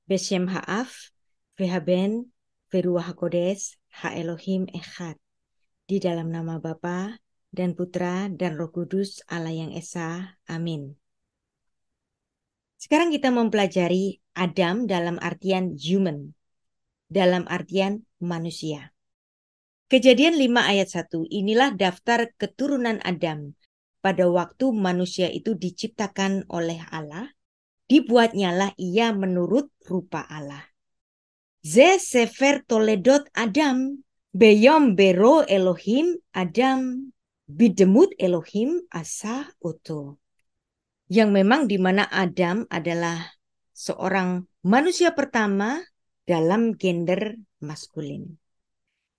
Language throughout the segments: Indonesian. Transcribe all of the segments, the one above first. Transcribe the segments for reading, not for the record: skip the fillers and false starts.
Beshem Ha'af, Vehaben, Veruah HaKodes, Ha-Elohim Echad. Di dalam nama Bapa dan Putra dan Roh Kudus Allah yang Esa. Amin. Sekarang kita mempelajari Adam dalam artian human, dalam artian manusia. Kejadian 5 ayat 1, inilah daftar keturunan Adam. Pada waktu manusia itu diciptakan oleh Allah, dibuatnyalah ia menurut rupa Allah. Ze sefer toledot Adam, beyom bero Elohim Adam, bidemut Elohim asa oto. Yang memang di mana Adam adalah seorang manusia pertama dalam gender maskulin.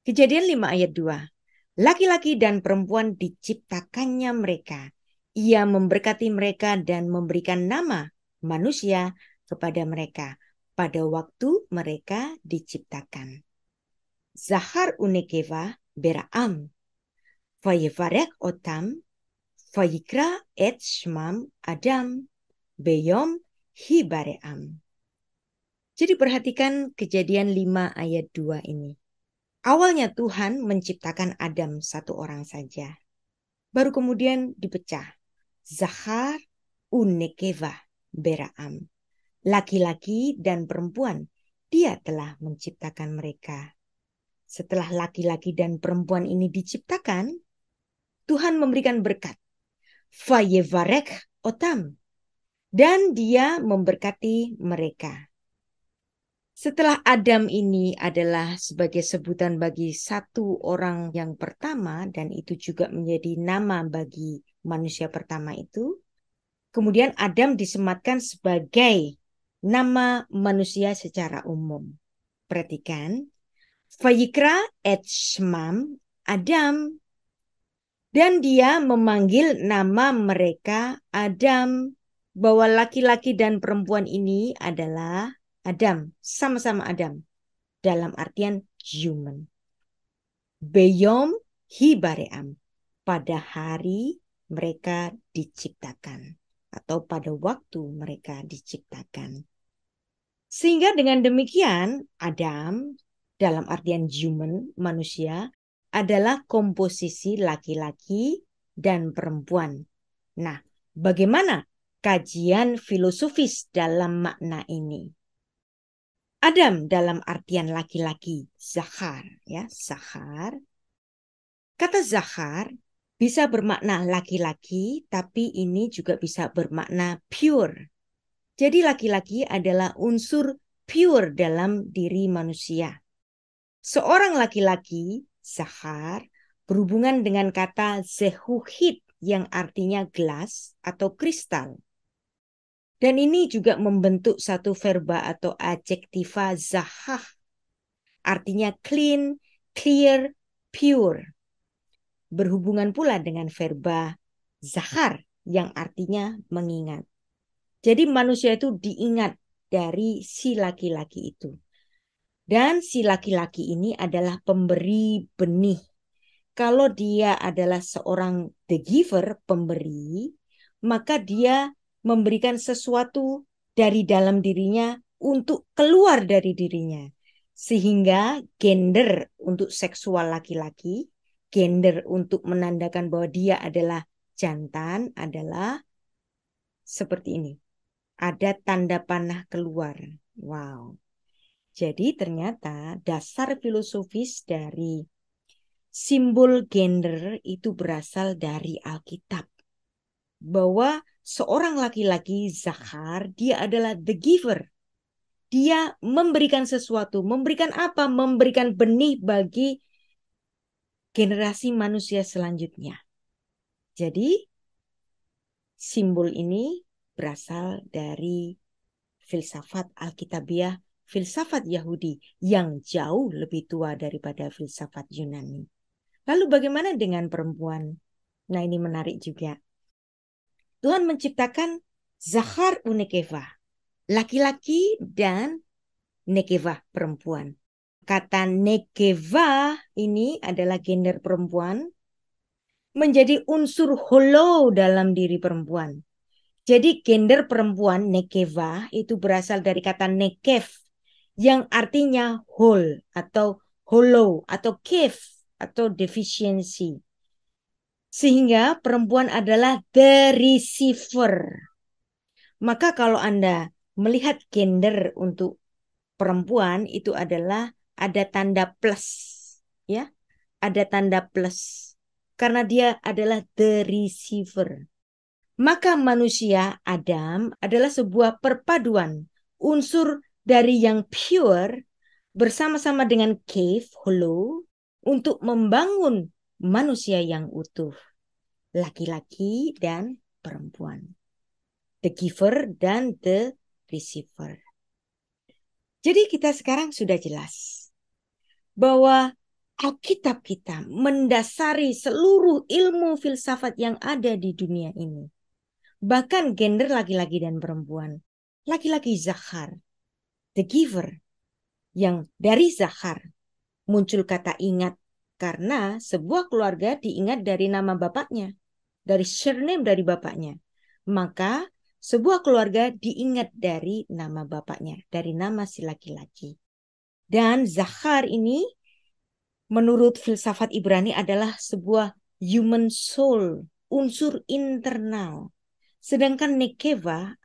Kejadian 5 ayat 2. Laki-laki dan perempuan diciptakannya mereka. Ia memberkati mereka dan memberikan nama manusia kepada mereka pada waktu mereka diciptakan. Zahar unekeva bera'am. Vayevarek otam. Vayikra et shmam Adam. Beyom hibaream. Jadi perhatikan kejadian 5 ayat 2 ini. Awalnya Tuhan menciptakan Adam satu orang saja. Baru kemudian dipecah. Zahar unekeva bera'am. Laki-laki dan perempuan. Dia telah menciptakan mereka. Setelah laki-laki dan perempuan ini diciptakan, Tuhan memberikan berkat. Vayevarek otam. Dan dia memberkati mereka. Setelah Adam ini adalah sebagai sebutan bagi satu orang yang pertama, dan itu juga menjadi nama bagi manusia pertama itu, kemudian Adam disematkan sebagai nama manusia secara umum. Perhatikan, Vayikra et shmam Adam. Dan dia memanggil nama mereka Adam, bahwa laki-laki dan perempuan ini adalah Adam, sama-sama Adam, dalam artian human. Beyom hibaream, pada hari mereka diciptakan, atau pada waktu mereka diciptakan. Sehingga dengan demikian, Adam, dalam artian human, manusia, adalah komposisi laki-laki dan perempuan. Nah, bagaimana kajian filosofis dalam makna ini? Adam dalam artian laki-laki, zahar, ya, zahar. Kata zahar bisa bermakna laki-laki, tapi ini juga bisa bermakna pure. Jadi laki-laki adalah unsur pure dalam diri manusia. Seorang laki-laki, zahar, berhubungan dengan kata zehuhit yang artinya gelas atau kristal. Dan ini juga membentuk satu verba atau adjektiva zahah. Artinya clean, clear, pure. Berhubungan pula dengan verba zahar yang artinya mengingat. Jadi manusia itu diingat dari si laki-laki itu. Dan si laki-laki ini adalah pemberi benih. Kalau dia adalah seorang the giver, pemberi, maka dia memberikan sesuatu dari dalam dirinya untuk keluar dari dirinya. Sehingga gender untuk seksual laki-laki, gender untuk menandakan bahwa dia adalah jantan adalah seperti ini. Ada tanda panah keluar. Wow. Jadi ternyata dasar filosofis dari simbol gender itu berasal dari Alkitab. Bahwa seorang laki-laki zahar, dia adalah the giver. Dia memberikan sesuatu. Memberikan apa? Memberikan benih bagi generasi manusia selanjutnya. Jadi simbol ini berasal dari filsafat Alkitabiah, filsafat Yahudi yang jauh lebih tua daripada filsafat Yunani. Lalu bagaimana dengan perempuan? Nah, ini menarik juga. Tuhan menciptakan zahar unekeva, laki-laki dan nekeva, perempuan. Kata nekeva ini adalah gender perempuan, menjadi unsur holo dalam diri perempuan. Jadi gender perempuan nekeva itu berasal dari kata nekev yang artinya whole atau hollow atau cave atau deficiency. Sehingga perempuan adalah the receiver. Maka kalau Anda melihat gender untuk perempuan itu adalah ada tanda plus, ya, ada tanda plus karena dia adalah the receiver. Maka manusia Adam adalah sebuah perpaduan unsur dari yang pure bersama-sama dengan cave, hollow, untuk membangun manusia yang utuh, laki-laki dan perempuan, the giver dan the receiver. Jadi kita sekarang sudah jelas bahwa Alkitab kita mendasari seluruh ilmu filsafat yang ada di dunia ini. Bahkan gender laki-laki dan perempuan. Laki-laki Zachar, the giver, yang dari Zachar muncul kata ingat karena sebuah keluarga diingat dari nama bapaknya, dari surname dari bapaknya. Maka sebuah keluarga diingat dari nama bapaknya, dari nama si laki-laki. Dan Zachar ini menurut filsafat Ibrani adalah sebuah human soul, unsur internal. Sedangkan Nekeva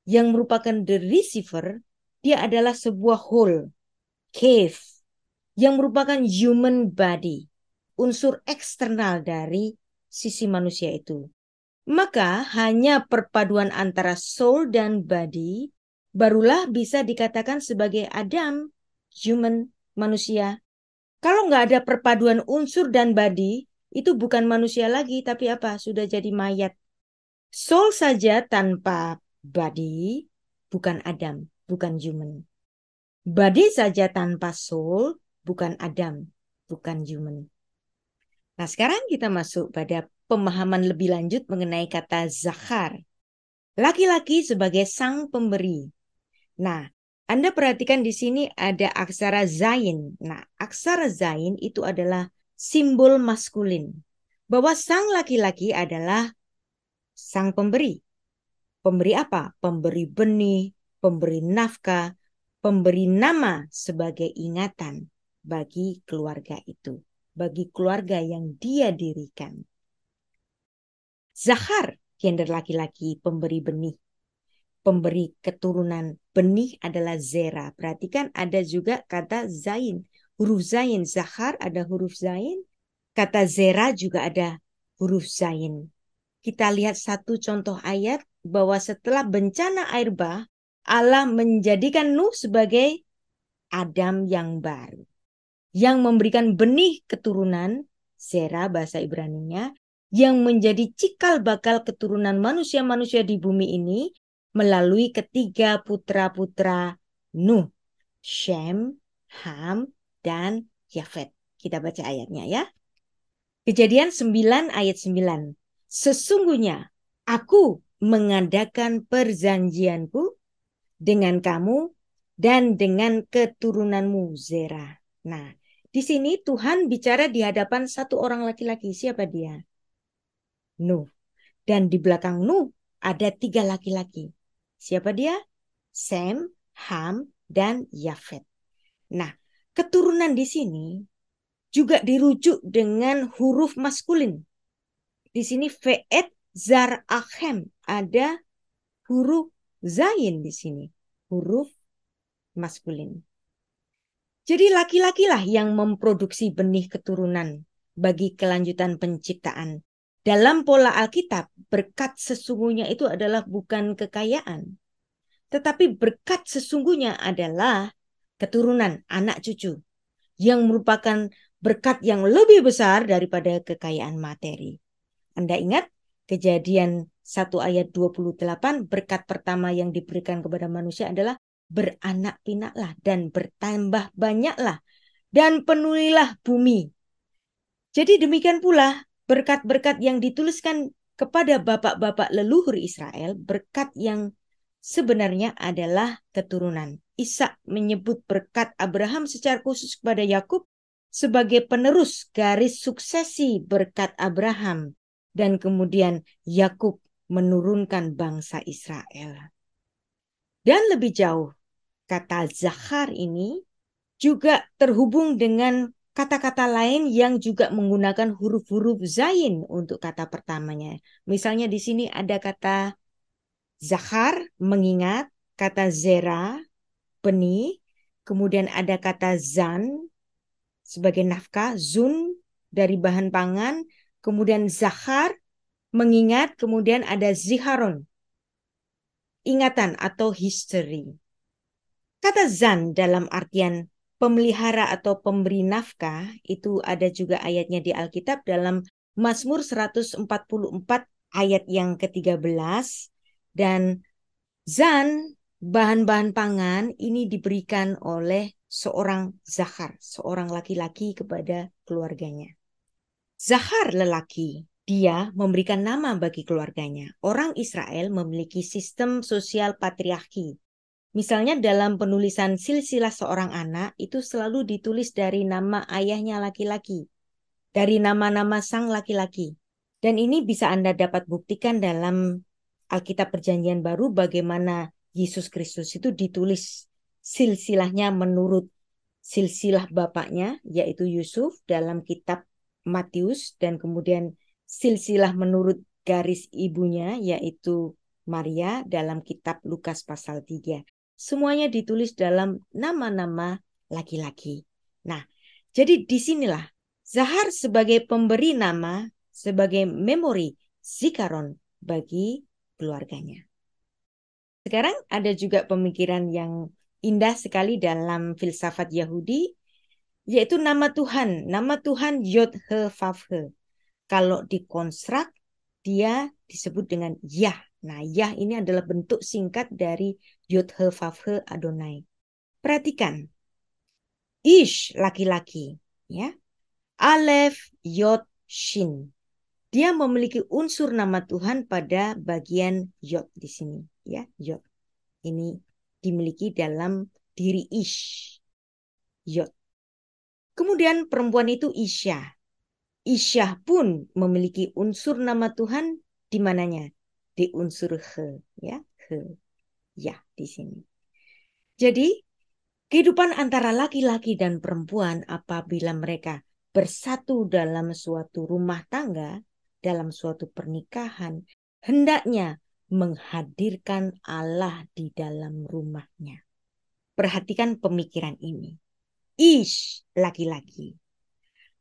yang merupakan the receiver, dia adalah sebuah whole, cave, yang merupakan human body, unsur eksternal dari sisi manusia itu. Maka hanya perpaduan antara soul dan body barulah bisa dikatakan sebagai Adam, human, manusia. Kalau nggak ada perpaduan unsur dan body, itu bukan manusia lagi, tapi apa? Sudah jadi mayat. Soul saja tanpa body, bukan Adam, bukan human. Body saja tanpa soul, bukan Adam, bukan human. Nah, sekarang kita masuk pada pemahaman lebih lanjut mengenai kata Zachar. Laki-laki sebagai sang pemberi. Nah, Anda perhatikan di sini ada aksara zain. Nah, aksara zain itu adalah simbol maskulin. Bahwa sang laki-laki adalah sang pemberi. Pemberi apa? Pemberi benih, pemberi nafkah, pemberi nama sebagai ingatan bagi keluarga itu. Bagi keluarga yang dia dirikan. Zachar, gender laki-laki, pemberi benih. Pemberi keturunan benih adalah zera. Perhatikan ada juga kata zain. Huruf zain. Zachar ada huruf zain. Kata zera juga ada huruf zain. Kita lihat satu contoh ayat bahwa setelah bencana air bah, Allah menjadikan Nuh sebagai Adam yang baru. Yang memberikan benih keturunan, zera bahasa Ibraninya, yang menjadi cikal bakal keturunan manusia-manusia di bumi ini melalui ketiga putra-putra Nuh, Shem, Ham, dan Yafet. Kita baca ayatnya ya. Kejadian 9 ayat 9. Sesungguhnya aku mengadakan perjanjianku dengan kamu dan dengan keturunanmu Zera. Nah, di sini Tuhan bicara di hadapan satu orang laki-laki. Siapa dia? Nuh. Dan di belakang Nuh ada 3 laki-laki. Siapa dia? Sem, Ham, dan Yafet. Nah, keturunan di sini juga dirujuk dengan huruf maskulin. Di sini Ve'et Zar Achem, ada huruf zain di sini, huruf maskulin. Jadi laki-lakilah yang memproduksi benih keturunan bagi kelanjutan penciptaan. Dalam pola Alkitab, berkat sesungguhnya itu adalah bukan kekayaan, tetapi berkat sesungguhnya adalah keturunan, anak cucu, yang merupakan berkat yang lebih besar daripada kekayaan materi. Anda ingat Kejadian 1 ayat 28, berkat pertama yang diberikan kepada manusia adalah beranak pinaklah dan bertambah banyaklah dan penuhilah bumi. Jadi demikian pula berkat-berkat yang dituliskan kepada bapak-bapak leluhur Israel, berkat yang sebenarnya adalah keturunan. Ishak menyebut berkat Abraham secara khusus kepada Yakub sebagai penerus garis suksesi berkat Abraham. Dan kemudian Yakub menurunkan bangsa Israel. Dan lebih jauh, Kata zahar ini juga terhubung dengan kata-kata lain yang juga menggunakan huruf-huruf zain untuk kata pertamanya. Misalnya di sini ada kata zahar, mengingat, kata zera, benih, kemudian ada kata zan sebagai nafkah, zun dari bahan pangan, kemudian zahar, mengingat, kemudian ada ziharon, ingatan atau history. Kata zan dalam artian pemelihara atau pemberi nafkah itu ada juga ayatnya di Alkitab dalam Mazmur 144 ayat yang ke-13. Dan zan, bahan-bahan pangan ini diberikan oleh seorang zahar, seorang laki-laki kepada keluarganya. Zahar lelaki, dia memberikan nama bagi keluarganya. Orang Israel memiliki sistem sosial patriarki. Misalnya dalam penulisan silsilah seorang anak itu selalu ditulis dari nama ayahnya laki-laki, dari nama-nama sang laki-laki. Dan ini bisa Anda dapat buktikan dalam Alkitab Perjanjian Baru bagaimana Yesus Kristus itu ditulis silsilahnya menurut silsilah bapaknya yaitu Yusuf dalam kitab Matius, dan kemudian silsilah menurut garis ibunya yaitu Maria dalam kitab Lukas pasal 3. Semuanya ditulis dalam nama-nama laki-laki. Nah, jadi disinilah zahar sebagai pemberi nama, sebagai memori, zikaron bagi keluarganya. Sekarang ada juga pemikiran yang indah sekali dalam filsafat Yahudi, yaitu nama Tuhan Yod-He-Vav-He. Kalau dikonstruk, dia disebut dengan Yah. Nah, Yah ini adalah bentuk singkat dari Yod-He-Vav-He Adonai. Perhatikan, Ish laki-laki, ya. Alef, Yod, Shin. Dia memiliki unsur nama Tuhan pada bagian Yod di sini, ya. Yod ini dimiliki dalam diri Ish, Yod. Kemudian perempuan itu Isya. Isya pun memiliki unsur nama Tuhan di mananya? Di unsur He, ya, He, ya di sini. Jadi kehidupan antara laki-laki dan perempuan apabila mereka bersatu dalam suatu rumah tangga, dalam suatu pernikahan, hendaknya menghadirkan Allah di dalam rumahnya. Perhatikan pemikiran ini. Ish, laki-laki.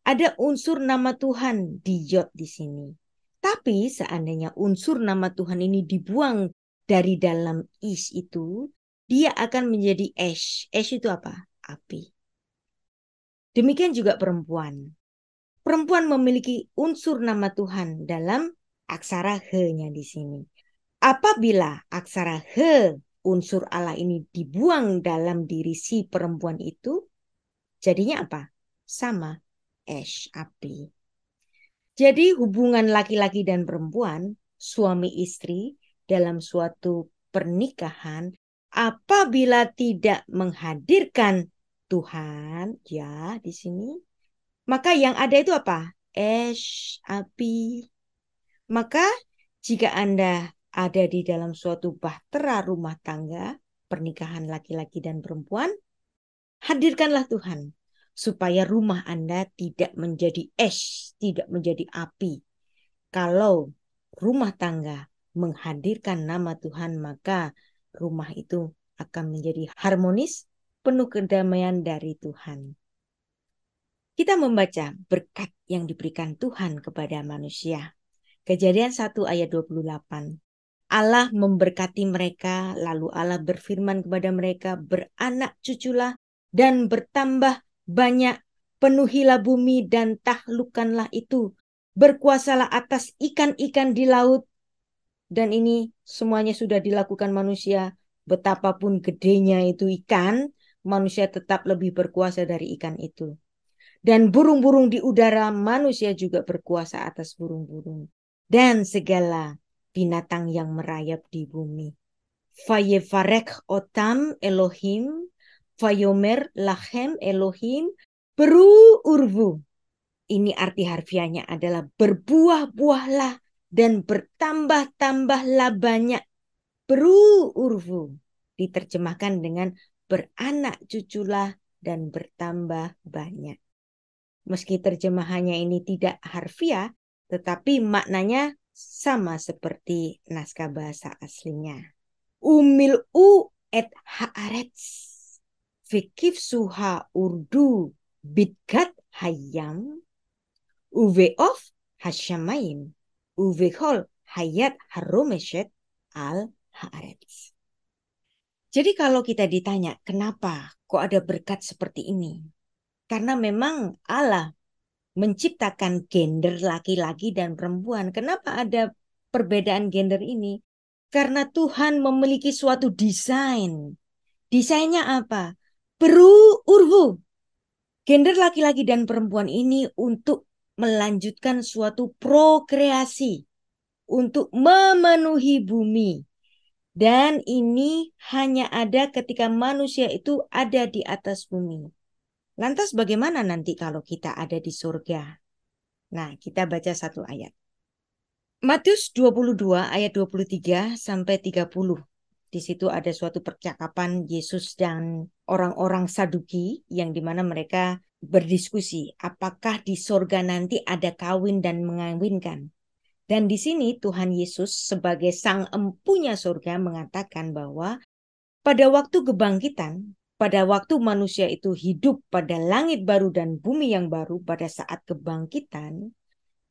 Ada unsur nama Tuhan di Yod di sini. Tapi seandainya unsur nama Tuhan ini dibuang dari dalam Ish itu, dia akan menjadi Esh. Esh itu apa? Api. Demikian juga perempuan. Perempuan memiliki unsur nama Tuhan dalam aksara He-nya di sini. Apabila aksara He, unsur Allah ini dibuang dalam diri si perempuan itu, jadinya apa? Sama, Esh, api. Jadi hubungan laki-laki dan perempuan, suami istri dalam suatu pernikahan, apabila tidak menghadirkan Tuhan, ya di sini, maka yang ada itu apa? Esh, api. Maka jika Anda ada di dalam suatu bahtera rumah tangga, pernikahan laki-laki dan perempuan, hadirkanlah Tuhan supaya rumah Anda tidak menjadi es, tidak menjadi api. Kalau rumah tangga menghadirkan nama Tuhan, maka rumah itu akan menjadi harmonis, penuh kedamaian dari Tuhan. Kita membaca berkat yang diberikan Tuhan kepada manusia. Kejadian 1 ayat 28. Allah memberkati mereka, lalu Allah berfirman kepada mereka, beranak cuculah dan bertambah banyak, penuhilah bumi dan taklukkanlah itu, berkuasalah atas ikan-ikan di laut. Dan ini semuanya sudah dilakukan manusia. Betapapun gedenya itu ikan, manusia tetap lebih berkuasa dari ikan itu. Dan burung-burung di udara, manusia juga berkuasa atas burung-burung. Dan segala binatang yang merayap di bumi. Vayevarek otam Elohim, vayomer lachem Elohim, beru urvu. Ini arti harfiahnya adalah berbuah-buahlah dan bertambah-tambahlah banyak. Beru urvu. Diterjemahkan dengan beranak cuculah, dan bertambah banyak. Meski terjemahannya ini tidak harfiah, tetapi maknanya sama seperti naskah bahasa aslinya. Umil'u et haaretz. Fikif suha urdu bidgat hayam. Uveof hasyamayim. Uvehol hayat haromeshet al haaretz. Jadi kalau kita ditanya, kenapa kok ada berkat seperti ini? Karena memang Allah menciptakan gender laki-laki dan perempuan. Kenapa ada perbedaan gender ini? Karena Tuhan memiliki suatu desain. Desainnya apa? Urwu. Gender laki-laki dan perempuan ini untuk melanjutkan suatu prokreasi. Untuk memenuhi bumi. Dan ini hanya ada ketika manusia itu ada di atas bumi. Lantas bagaimana nanti kalau kita ada di surga? Nah, kita baca satu ayat. Matius 22 ayat 23 sampai 30. Di situ ada suatu percakapan Yesus dan orang-orang Saduki yang dimana mereka berdiskusi apakah di surga nanti ada kawin dan mengawinkan. Dan di sini Tuhan Yesus sebagai sang empunya surga mengatakan bahwa pada waktu kebangkitan, pada waktu manusia itu hidup pada langit baru dan bumi yang baru, pada saat kebangkitan,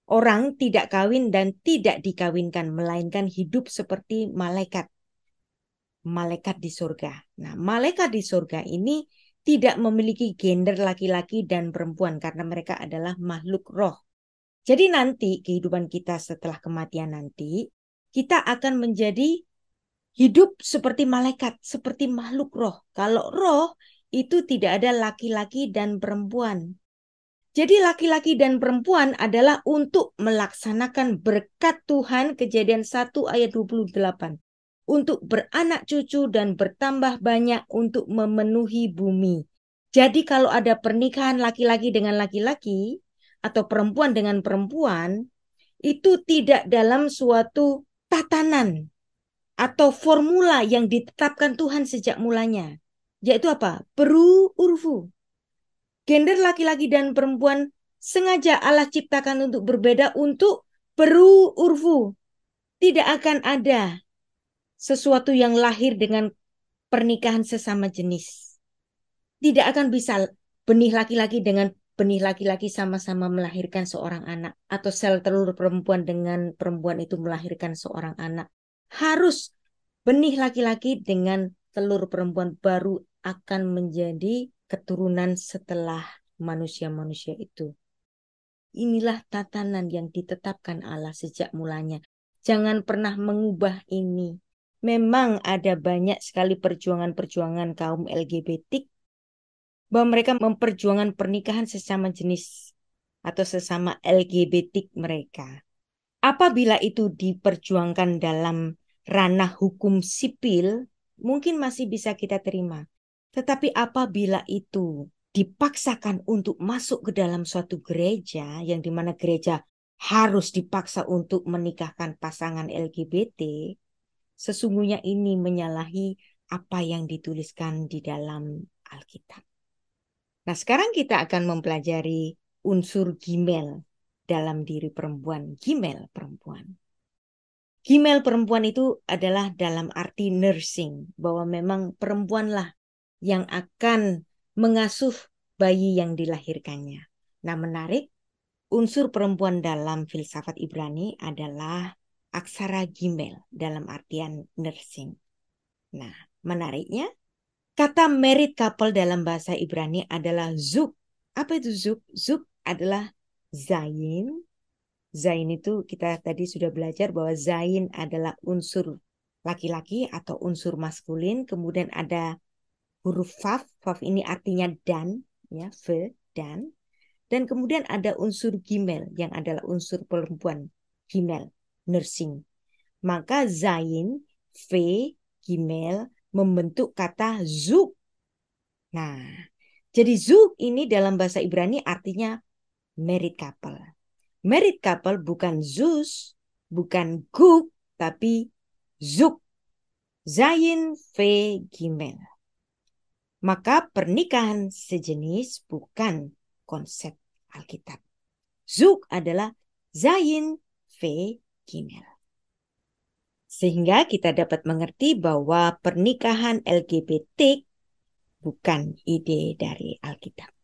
orang tidak kawin dan tidak dikawinkan, melainkan hidup seperti malaikat. Malaikat di surga. Nah, malaikat di surga ini tidak memiliki gender laki-laki dan perempuan karena mereka adalah makhluk roh. Jadi nanti kehidupan kita setelah kematian nanti, kita akan menjadi hidup seperti malaikat, seperti makhluk roh. Kalau roh itu tidak ada laki-laki dan perempuan. Jadi laki-laki dan perempuan adalah untuk melaksanakan berkat Tuhan, Kejadian 1 ayat 28. Untuk beranak cucu dan bertambah banyak untuk memenuhi bumi. Jadi kalau ada pernikahan laki-laki dengan laki-laki, atau perempuan dengan perempuan, itu tidak dalam suatu tatanan atau formula yang ditetapkan Tuhan sejak mulanya. Yaitu apa? Urfu. Gender laki-laki dan perempuan sengaja Allah ciptakan untuk berbeda untuk urfu. Tidak akan ada sesuatu yang lahir dengan pernikahan sesama jenis. Tidak akan bisa benih laki-laki dengan benih laki-laki sama-sama melahirkan seorang anak. Atau sel telur perempuan dengan perempuan itu melahirkan seorang anak. Harus benih laki-laki dengan telur perempuan baru akan menjadi keturunan setelah manusia-manusia itu. Inilah tatanan yang ditetapkan Allah sejak mulanya. Jangan pernah mengubah ini. Memang ada banyak sekali perjuangan-perjuangan kaum LGBT bahwa mereka memperjuangkan pernikahan sesama jenis atau sesama LGBT mereka. Apabila itu diperjuangkan dalam ranah hukum sipil, mungkin masih bisa kita terima. Tetapi apabila itu dipaksakan untuk masuk ke dalam suatu gereja, yang dimana gereja harus dipaksa untuk menikahkan pasangan LGBT, sesungguhnya ini menyalahi apa yang dituliskan di dalam Alkitab. Nah, sekarang kita akan mempelajari unsur gimel dalam diri perempuan. Gimel perempuan. Gimel perempuan itu adalah dalam arti nursing, bahwa memang perempuanlah yang akan mengasuh bayi yang dilahirkannya. Nah, menarik, unsur perempuan dalam filsafat Ibrani adalah aksara gimel dalam artian nursing. Nah, menariknya, kata married couple dalam bahasa Ibrani adalah zuk. Apa itu zuk? Zuk adalah zayin. Zain itu kita tadi sudah belajar bahwa zain adalah unsur laki-laki atau unsur maskulin. Kemudian ada huruf faf. Faf ini artinya dan, ya, dan. Dan kemudian ada unsur gimel yang adalah unsur perempuan, gimel, nursing. Maka zain, gimel membentuk kata zuk. Nah, jadi zuk ini dalam bahasa Ibrani artinya married couple. Married couple bukan Zeus, bukan Guk, tapi Zuk. Zayin, Gimel. maka pernikahan sejenis bukan konsep Alkitab. Zug adalah Zayin V. Gimel. Sehingga kita dapat mengerti bahwa pernikahan LGBT bukan ide dari Alkitab.